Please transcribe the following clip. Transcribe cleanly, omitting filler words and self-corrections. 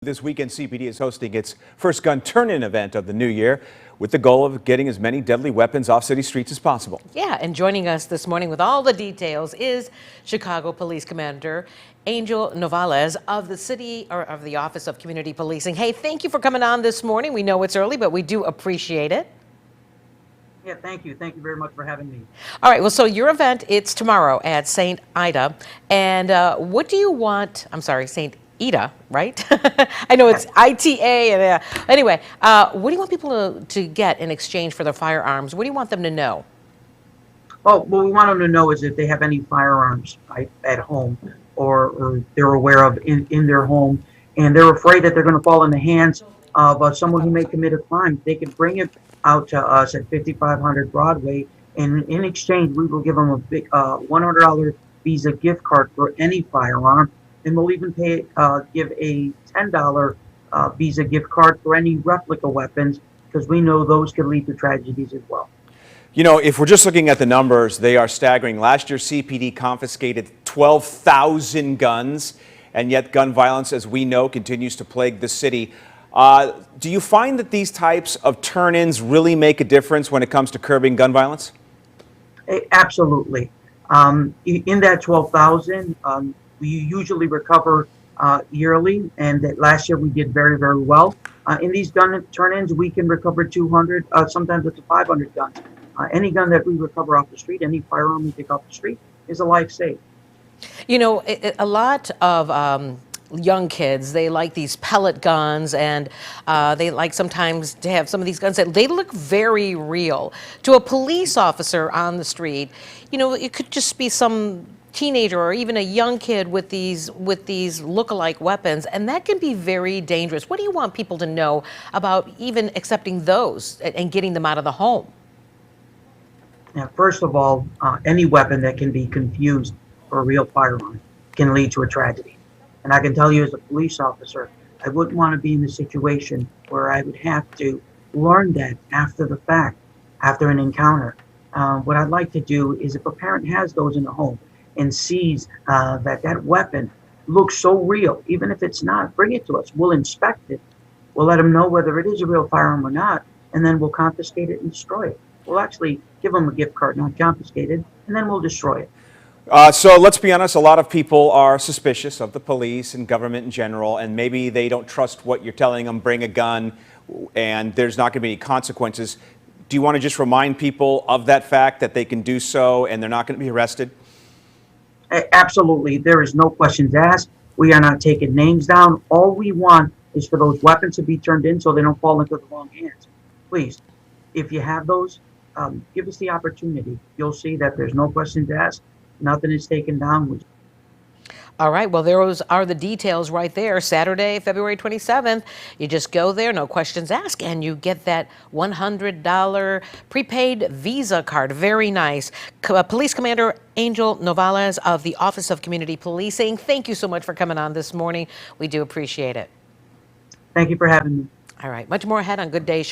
This weekend, CPD is hosting its first gun turn-in event of the new year with the goal of getting as many deadly weapons off city streets as possible. Yeah, and joining us this morning with all the details is Chicago Police Commander Angel Novalez of the Office of Community Policing. Hey, thank you for coming on this morning. We know it's early, but we do appreciate it. Yeah, thank you. Thank you very much for having me. All right, well, so your event, it's tomorrow at Saint Ita. And what do you want? I'm sorry, Saint Ita, right? I know it's ITA. And, anyway, what do you want people to get in exchange for their firearms? What do you want them to know? Well, what we want them to know is if they have any firearms at home or they're aware of in their home and they're afraid that they're going to fall in the hands of someone who may commit a crime, they can bring it out to us at 5500 Broadway, and in exchange, we will give them a big $100 Visa gift card for any firearm. And we'll even give a $10 Visa gift card for any replica weapons, because we know those can lead to tragedies as well. You know, if we're just looking at the numbers, they are staggering. Last year, CPD confiscated 12,000 guns, and yet gun violence, as we know, continues to plague the city. Do you find that these types of turn-ins really make a difference when it comes to curbing gun violence? Absolutely. In that 12,000, we usually recover yearly, and that last year we did very, very well. In these gun turn-ins, we can recover 200, sometimes up to 500 guns. Any gun that we recover off the street, any firearm we take off the street, is a life saved. You know, a lot of young kids, they like these pellet guns, and they like sometimes to have some of these guns that they look very real. To a police officer on the street, you know, it could just be some teenager or even a young kid with these look-alike weapons, and that can be very dangerous. What do you want people to know about even accepting those and getting them out of the home? Now, first of all, any weapon that can be confused for a real firearm can lead to a tragedy. And I can tell you as a police officer, I wouldn't want to be in the situation where I would have to learn that after the fact, after an encounter. What I'd like to do is, if a parent has those in the home and sees that weapon looks so real, even if it's not, bring it to us. We'll inspect it. We'll let them know whether it is a real firearm or not, and then we'll confiscate it and destroy it. We'll actually give them a gift card, not confiscate it, and then we'll destroy it. So let's be honest, a lot of people are suspicious of the police and government in general, and maybe they don't trust what you're telling them, bring a gun, and there's not going to be any consequences. Do you want to just remind people of that fact, that they can do so and they're not going to be arrested? Absolutely. There is no questions asked. We are not taking names down. All we want is for those weapons to be turned in so they don't fall into the wrong hands. Please, if you have those, give us the opportunity. You'll see that there's no questions asked. Nothing is taken down. All right, well, those are the details right there. Saturday, February 27th, you just go there, no questions asked, and you get that $100 prepaid Visa card. Very nice. Police Commander Angel Novalez of the Office of Community Policing, thank you so much for coming on this morning. We do appreciate it. Thank you for having me. All right, much more ahead on Good Day Chicago.